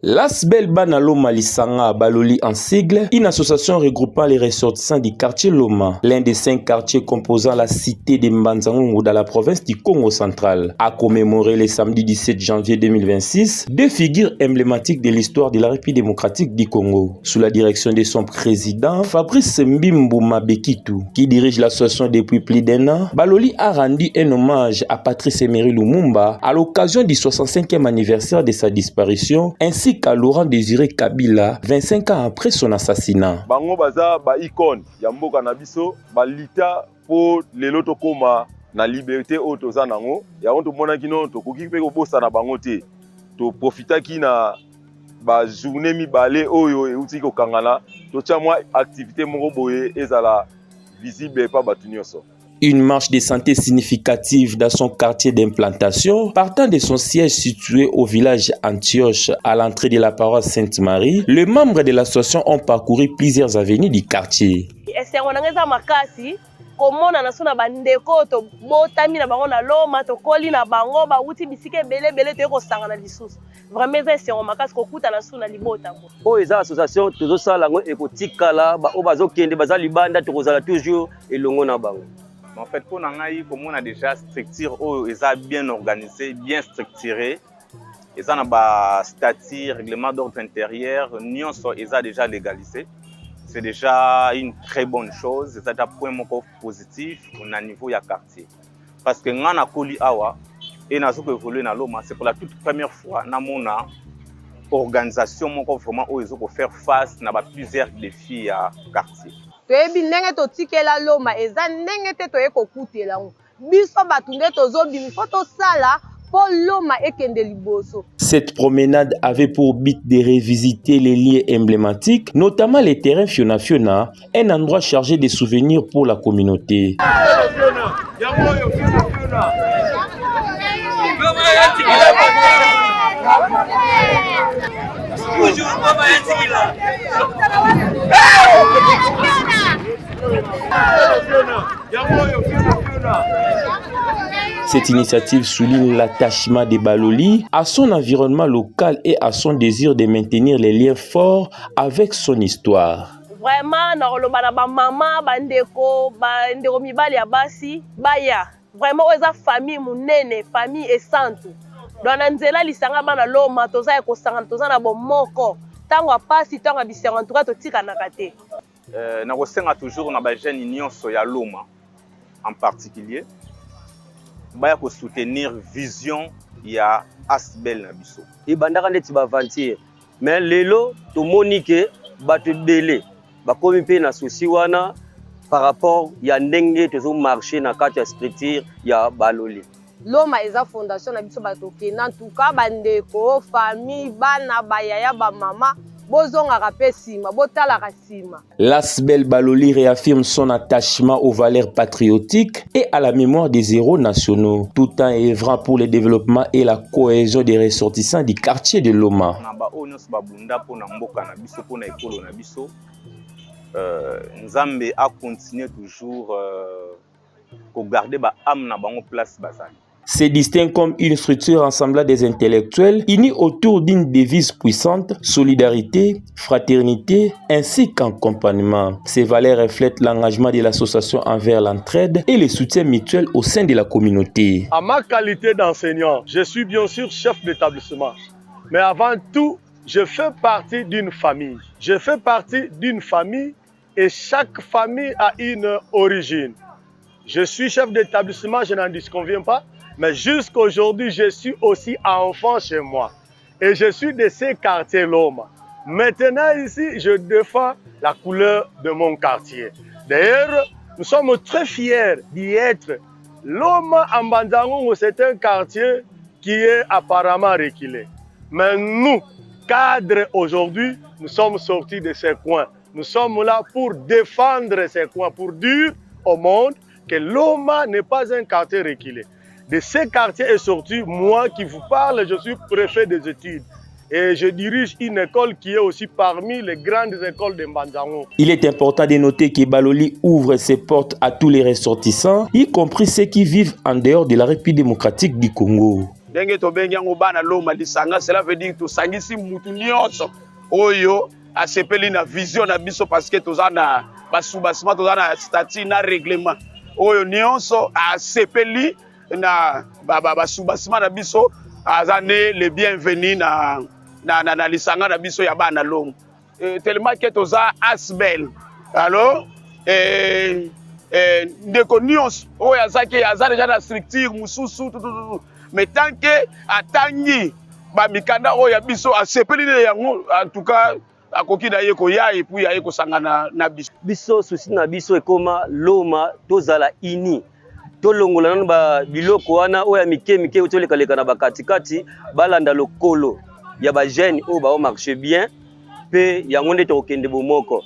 L'Asbel Banaloma Lisanga Baloli en sigle, une association regroupant les ressortissants du quartier Loma, l'un des 5 quartiers composant la cité de Mbanzangungu dans la province du Congo central, a commémoré le samedi 17 janvier 2026 deux figures emblématiques de l'histoire de la République démocratique du Congo. Sous la direction de son président, Fabrice Mbimbouma Bekitu, qui dirige l'association depuis plus d'1 an, Baloli a rendu un hommage à Patrice Emery Lumumba à l'occasion du 65e anniversaire de sa disparition, ainsi qu'à Laurent Désiré Kabila 25 ans après son assassinat. Bango baza ba icône ya mboka na biso ba lita po lelo tokoma na liberté o toza nango ya on to mona kino to koki pe ko bosa na bango te to profita ki na ba journée mibale oyo euti ko kangana to tia mwa activité moko boye ezala visible pa batu nyonso. Une marche de santé significative dans son quartier d'implantation, partant de son siège situé au village Antioche à l'entrée de la paroisse Sainte-Marie, les membres de l'association ont parcouru plusieurs avenues du quartier. En fait, pour nous, comme on a déjà structure bien organisée, bien structurée, ils ont un statut, règlement d'ordre intérieur, nous ont déjà légalisé. C'est déjà une très bonne chose, c'est un point positif au niveau du quartier. Parce que nous avons coli awa et nous avons évolué dans l'Oma, c'est pour la toute première fois dans mon organisation vraiment où ils ont faire face à plusieurs défis à quartier. Cette promenade avait pour but de revisiter les lieux emblématiques, notamment les terrains Fiona Fiona, un endroit chargé de souvenirs pour la communauté. Cette initiative souligne l'attachement de Baloli à son environnement local et à son désir de maintenir les liens forts avec son histoire. Vraiment, maman, bandeko, bandeko mibali ya basi, baya. Vraiment, oza famille munene, famille essante. Dans nzela lisanga bana loma, toza eko sanga, toza na bomoko. Tango pasi, tango bisenga, tuka totika na kate. Na kosenga toujours na ba jeune union ya Loma en particulier. Baya ko soutenir vision ya Asbel na biso. Ibandaka neti ba aventure. Mais lelo to monique batu belé. Ba komi pe na souci wana par rapport ya ndenge tozo marcher na kati ya structure ya Baloli. Loma eza fondation na biso bato kena en tout cas bandeko famille bana bayaya ba mama. L'Asbel Baloli réaffirme son attachement aux valeurs patriotiques et à la mémoire des héros nationaux, tout en œuvrant pour le développement et la cohésion des ressortissants du quartier de Loma. Nzambe a continué toujours pour garder ba âme na bango place basali. Se distingue comme une structure rassemblant des intellectuels unis autour d'une devise puissante, solidarité, fraternité, ainsi qu'accompagnement. Ces valeurs reflètent l'engagement de l'association envers l'entraide et le soutien mutuel au sein de la communauté. À ma qualité d'enseignant, je suis bien sûr chef d'établissement. Mais avant tout, je fais partie d'une famille. Je fais partie d'une famille et chaque famille a une origine. Je suis chef d'établissement, je n'en disconviens pas. Mais jusqu'aujourd'hui, je suis aussi enfant chez moi. Et je suis de ces quartiers Loma. Maintenant ici, je défends la couleur de mon quartier. D'ailleurs, nous sommes très fiers d'y être. Loma en Mbanzangungu, c'est un quartier qui est apparemment reculé. Mais nous, cadres aujourd'hui, nous sommes sortis de ces coins. Nous sommes là pour défendre ces coins, pour dire au monde que Loma n'est pas un quartier reculé. De ces quartiers est sorti, moi qui vous parle, je suis préfet des études. Et je dirige une école qui est aussi parmi les grandes écoles de Mbanzangungu. Il est important de noter que Baloli ouvre ses portes à tous les ressortissants, y compris ceux qui vivent en dehors de la République démocratique du Congo. ndenge tobengi yango bana loma lisanga, cela veut dire tosangisi mutu nyonso oyo asepeli na vision na biso parce que toza na basubasima, toza na statut na règlement oyo nyonso asepeli na basubasima na biso azane le bienvenu na lisanga na biso ya bana loma. Tellement que toza asbel. Alors ndeko nyonso oyo azaki aza deja na structure mususu mais tant que atangi bamikanda oyo ya biso asepeli yango, en tout cas akoki na ye koya et puis aye kosangana na biso. Biso susi na biso ekoma loma tozala ini tolongola nanu ba biloko wana oyo mike toleka na bakatikati balanda lokolo ya ba jeune oyo ba marche bien.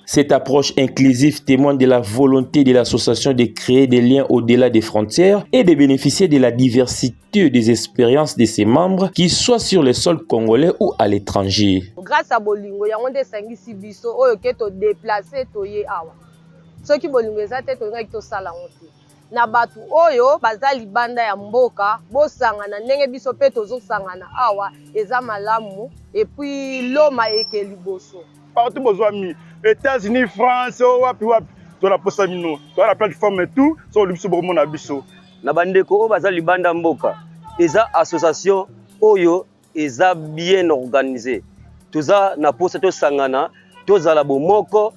Cette approche inclusive témoigne de la volonté de l'association de créer des liens au-delà des frontières et de bénéficier de la diversité des expériences de ses membres, qu'ils soient sur le sol congolais ou à l'étranger. Grâce à Bolingo, il y a des sangisi biso oyo ke to déplacer to ye awa. Ceux qui Bolingo ezate to ngai to sala ngote. Na batu oyo baza libanda ya mboka bosangana ndenge biso pe tozo sangana awa eza malamu et puis loma eke liboso partout bozwami États-Unis, France, wapi to la posa mino to la plateforme et tout so libiso bomo na biso na bandeko oyo baza libanda mboka eza association oyo eza bien organisée toza na posa to sangana tozala bomoko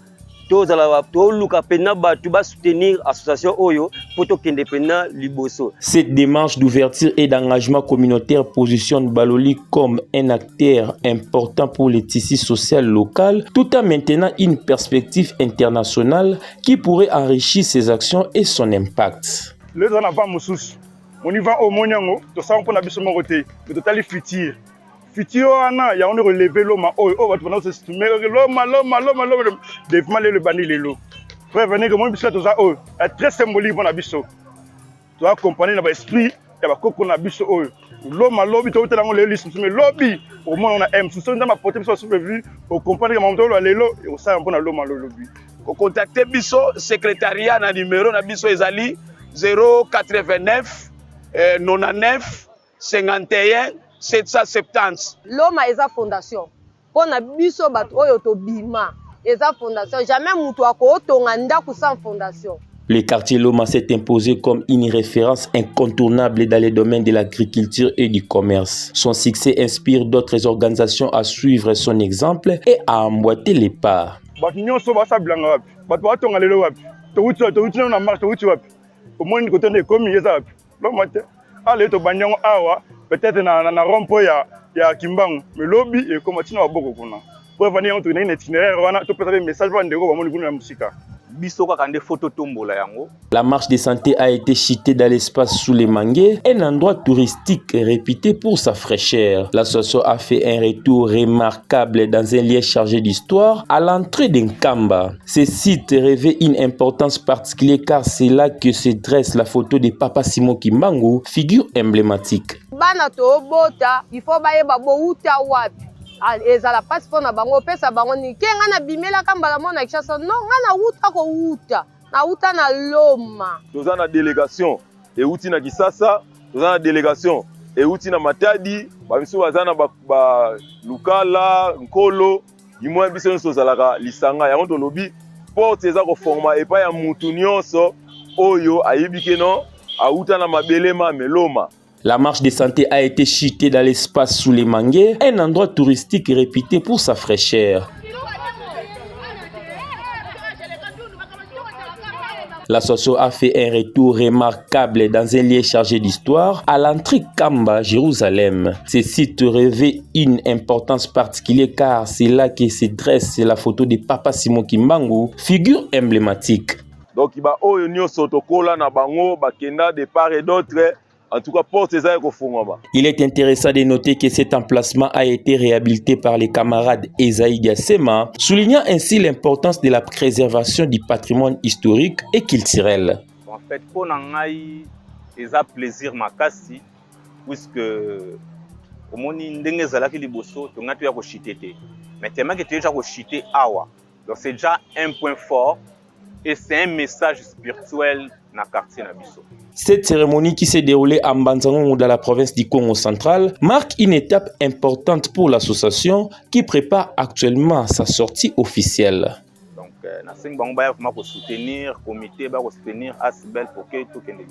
Cette démarche d'ouverture et d'engagement communautaire positionne Baloli comme un acteur important pour le tissu social local, tout en maintenant une perspective internationale qui pourrait enrichir ses actions et son impact. On y va au Monyango, to sa on a biso mon côté, mais total futur. Futur ana ya on relever l'homme va te se estimer l'homme développement le bani lelo. Frère venez que moi biso to ça est très symbolique pour na biso. Tu vas accompagner na esprit ya ba koko na biso l'homme lobby to tela ngolo liste mais lobby au moins on a M sous ma portée biso supervu au comprendre que mon lelo et au ça on a l'homme lobby. Ko contacter biso secrétariat na numéro na biso ezali 089 99 51 770. Loma eza fondation. Pona biso bato oyo to bima eza fondation. Jamais mutu akotonga ndaku sans fondation. Le quartier Loma s'est imposé comme une référence incontournable dans les domaines de l'agriculture et du commerce. Son succès inspire d'autres organisations à suivre son exemple et à emboîter les pas. Peut-être na rompo ya Kimbangu mais lobby et comme tina waboko kuna pour venir on tourner un itinéraire wana to peut-être message ba ndeko ba moni kuna musika biso ka kande photo tombola yango. La marche de santé a été chitée dans l'espace sous les manguiers, un endroit touristique réputé pour sa fraîcheur. L'association a fait un retour remarquable dans un lieu chargé d'histoire à l'entrée d'Nkamba. Ce site revêt une importance particulière car c'est là que se dresse la photo de Papa Simon Kimbangu, figure emblématique. Bana to bota, il faut baye babo uta wapi. Ezala passeport na bango pesa bango ni kenga na bimela kambala mona kishasa non ngana uta ko uta na uta na Loma. Toza na délégation et uti na Kisasa, toza na délégation et uti na Matadi, ba biso bazana ba Lukala, Nkolo, imwa biso nso zalaka lisanga yango to lobi porte eza ko forma et pa ya mutu nyonso oyo ayibike no auta na mabelema meloma. La marche de santé a été chitée dans l'espace sous les manguiers, un endroit touristique réputé pour sa fraîcheur. L'association a fait un retour remarquable dans un lieu chargé d'histoire à l'entrée Kamba, Jérusalem. Ce site revêt une importance particulière car c'est là que se dresse la photo de Papa Simon Kimbangu, figure emblématique. Donc il va oyo nyonso tokola na bango bakenda de part et d'autre. En tout cas, il est intéressant de noter que cet emplacement a été réhabilité par les camarades Esaïe Gassema, soulignant ainsi l'importance de la préservation du patrimoine historique et culturel. En fait, pour Nangaï, c'est un plaisir makasi, puisque au monde ndenge zalaki liboso, tu as ko chitete. Mais tellement que tu as ko chité awa. Donc c'est déjà un point fort et c'est un message spirituel dans le quartier Nabiso. Cette cérémonie qui s'est déroulée à Mbanzangongo dans la province du Congo central marque une étape importante pour l'association qui prépare actuellement sa sortie officielle. Donc, nous avons soutenir le comité, soutenir Asbel pour que tout le monde